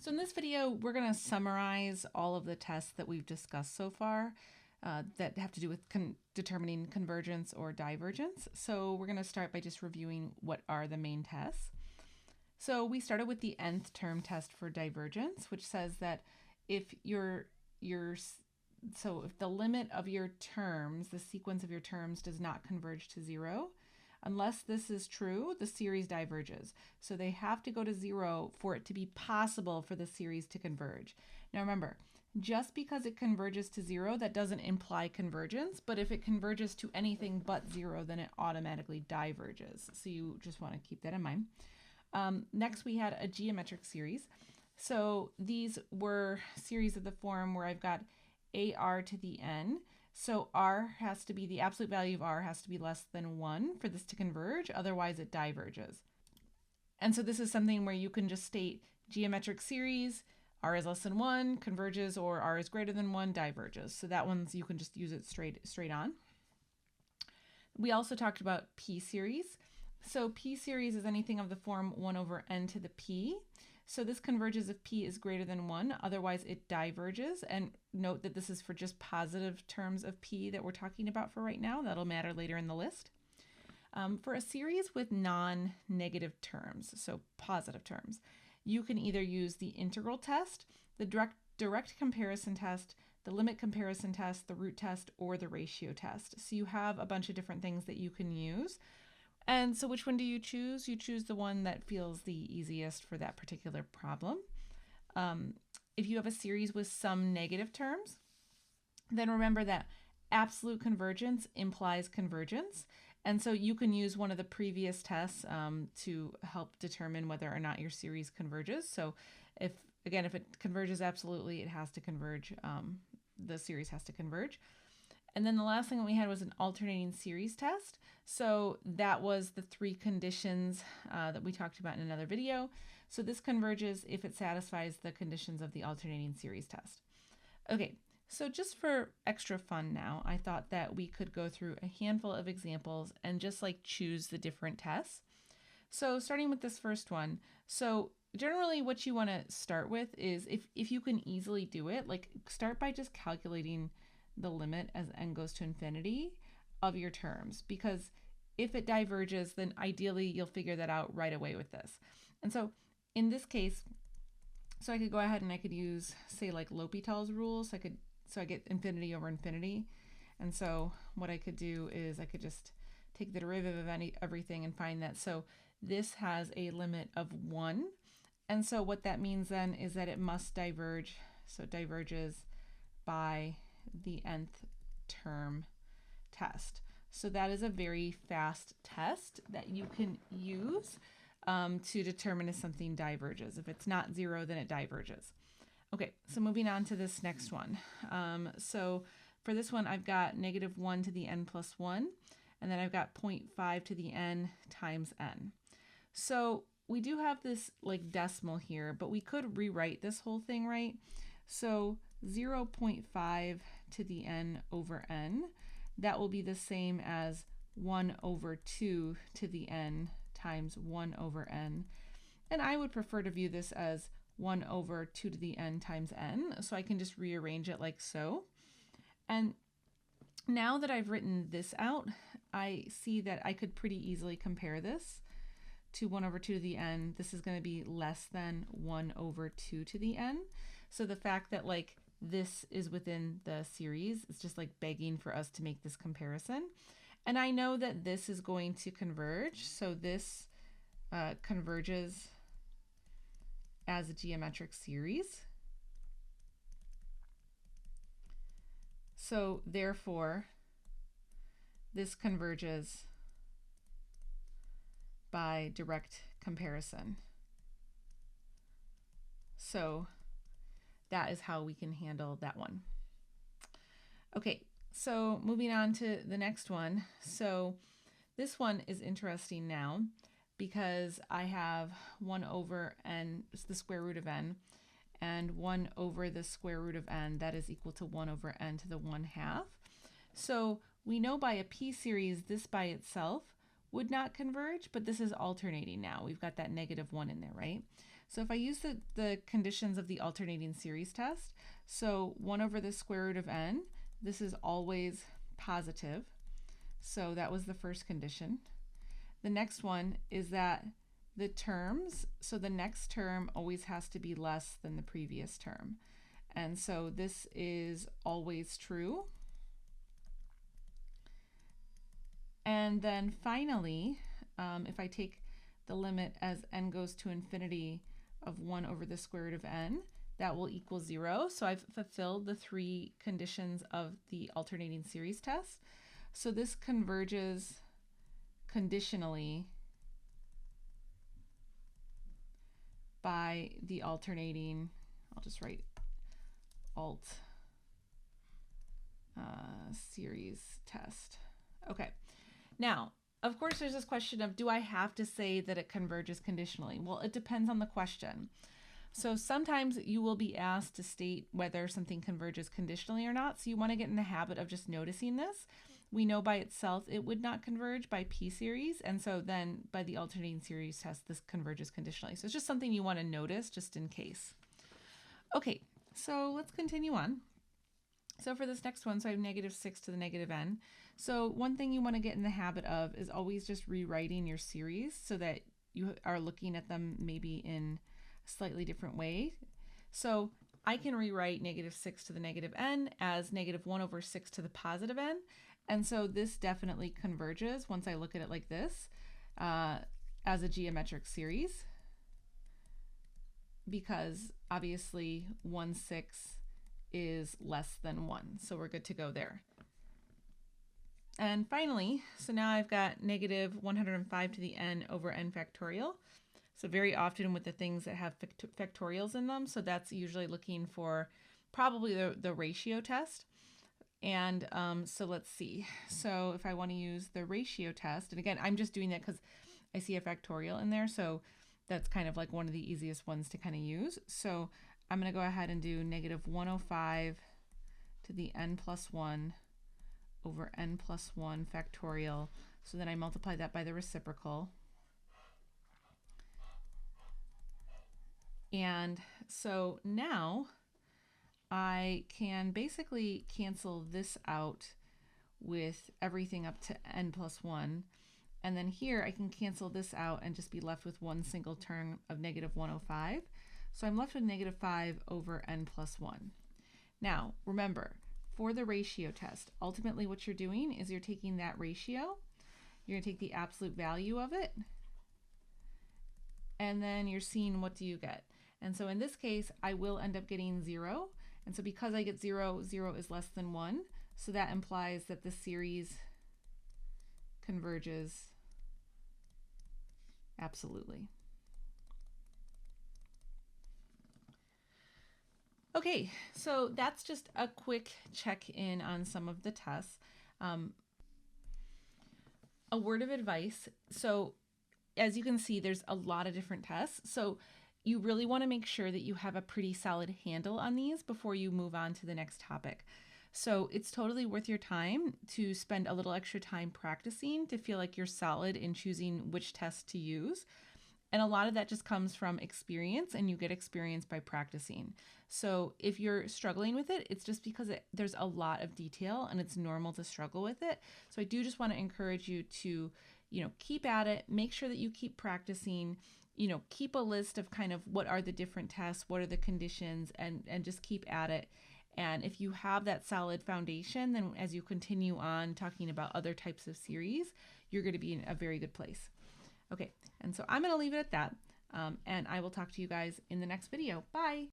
So in this video, we're going to summarize all of the tests that we've discussed so far that have to do with determining convergence or divergence. So we're going to start by just reviewing what are the main tests. So we started with the nth term test for divergence, which says that if if the limit of your terms, the sequence of your terms, does not converge to zero, unless this is true, the series diverges. So they have to go to zero for it to be possible for the series to converge. Now remember, just because it converges to zero, that doesn't imply convergence, but if it converges to anything but zero, then it automatically diverges. So you just want to keep that in mind. Next, we had a geometric series. So these were series of the form where I've got AR to the N. So R has to be, the absolute value of R has to be less than 1 for this to converge, otherwise it diverges. And so this is something where you can just state geometric series, R is less than 1, converges, or R is greater than 1, diverges. So that one's, you can just use it straight on. We also talked about P series. So P series is anything of the form 1 over n to the p. So this converges if p is greater than 1, otherwise it diverges. And note that this is for just positive terms of p that we're talking about for right now. That'll matter later in the list. For a series with non-negative terms, so positive terms, you can either use the integral test, the direct comparison test, the limit comparison test, the root test, or the ratio test. So you have a bunch of different things that you can use. And so which one do you choose? You choose the one that feels the easiest for that particular problem. If you have a series with some negative terms, then remember that absolute convergence implies convergence. And so you can use one of the previous tests to help determine whether or not your series converges. So if it converges absolutely, it has to converge. The series has to converge. And then the last thing that we had was an alternating series test. So that was the 3 conditions that we talked about in another video. So this converges if it satisfies the conditions of the alternating series test. Okay, so just for extra fun now, I thought that we could go through a handful of examples and just like choose the different tests. So starting with this first one. So generally what you want to start with is if you can easily do it, like start by just calculating the limit as n goes to infinity of your terms, because if it diverges, then ideally you'll figure that out right away with this. And so in this case, so I could go ahead and I could use, say, like L'Hopital's rule. So I get infinity over infinity. And so what I could do is I could just take the derivative of everything and find that. So this has a limit of 1. And so what that means then is that it must diverge. So it diverges by the nth term test. So that is a very fast test that you can use to determine if something diverges. If it's not 0, then it diverges. Okay, so moving on to this next one. So for this one, I've got -1 to the n plus 1, and then I've got 0.5 to the n times n. So we do have this like decimal here, but we could rewrite this whole thing, right? So 0.5 to the n over n, that will be the same as 1 over 2 to the n times 1 over n. And I would prefer to view this as 1 over 2 to the n times n, so I can just rearrange it like so. And now that I've written this out, I see that I could pretty easily compare this to 1 over 2 to the n. This is going to be less than 1 over 2 to the n. So the fact that like this is within the series, it's just like begging for us to make this comparison. And I know that this is going to converge. So this converges as a geometric series. So therefore, this converges by direct comparison. So that is how we can handle that one. Okay, so moving on to the next one. So this one is interesting now because I have 1 over n, the square root of n, and 1 over the square root of n, that is equal to 1 over n to the 1/2. So we know by a p series, this by itself would not converge, but this is alternating now. We've got that -1 in there, right? So if I use the conditions of the alternating series test, so 1 over the square root of n, this is always positive. So that was the first condition. The next one is that the terms, so the next term always has to be less than the previous term. And so this is always true. And then finally, if I take the limit as n goes to infinity of 1 over the square root of n, that will equal 0. So I've fulfilled the 3 conditions of the alternating series test. So this converges conditionally by the alternating, I'll just write alt series test. Okay, now of course there's this question of, do I have to say that it converges conditionally? Well, it depends on the question. So sometimes you will be asked to state whether something converges conditionally or not, so you want to get in the habit of just noticing this. We know by itself it would not converge by p-series, and so then by the alternating series test this converges conditionally. So it's just something you want to notice just in case. Okay, so let's continue on. So for this next one, so I have -6 to the negative n. So one thing you want to get in the habit of is always just rewriting your series so that you are looking at them maybe in a slightly different way. So I can rewrite -6 to the negative n as -1 over 6 to the positive n. And so this definitely converges once I look at it like this as a geometric series, because obviously 1/6 is less than 1. So we're good to go there. And finally, so now I've got -105 to the n over n factorial. So very often with the things that have factorials in them, so that's usually looking for probably the ratio test. And so let's see. So if I want to use the ratio test, and again, I'm just doing that because I see a factorial in there, so that's kind of like one of the easiest ones to kind of use. So I'm going to go ahead and do -105 to the n plus 1 over n plus 1 factorial. So then I multiply that by the reciprocal. And so now I can basically cancel this out with everything up to n plus 1. And then here I can cancel this out and just be left with one single term of -105. So I'm left with -5 over n plus 1. Now, remember, for the ratio test, ultimately what you're doing is you're taking that ratio, you're going to take the absolute value of it, and then you're seeing what do you get. And so in this case, I will end up getting 0. And so because I get 0, 0 is less than 1. So that implies that the series converges absolutely. Okay, so that's just a quick check-in on some of the tests. A word of advice. So as you can see, there's a lot of different tests. So you really want to make sure that you have a pretty solid handle on these before you move on to the next topic. So it's totally worth your time to spend a little extra time practicing to feel like you're solid in choosing which test to use. And a lot of that just comes from experience, and you get experience by practicing. So if you're struggling with it, it's just because there's a lot of detail and it's normal to struggle with it. So I do just want to encourage you to, keep at it, make sure that you keep practicing, keep a list of kind of what are the different tests, what are the conditions, and just keep at it. And if you have that solid foundation, then as you continue on talking about other types of series, you're going to be in a very good place. Okay, and so I'm going to leave it at that, and I will talk to you guys in the next video. Bye!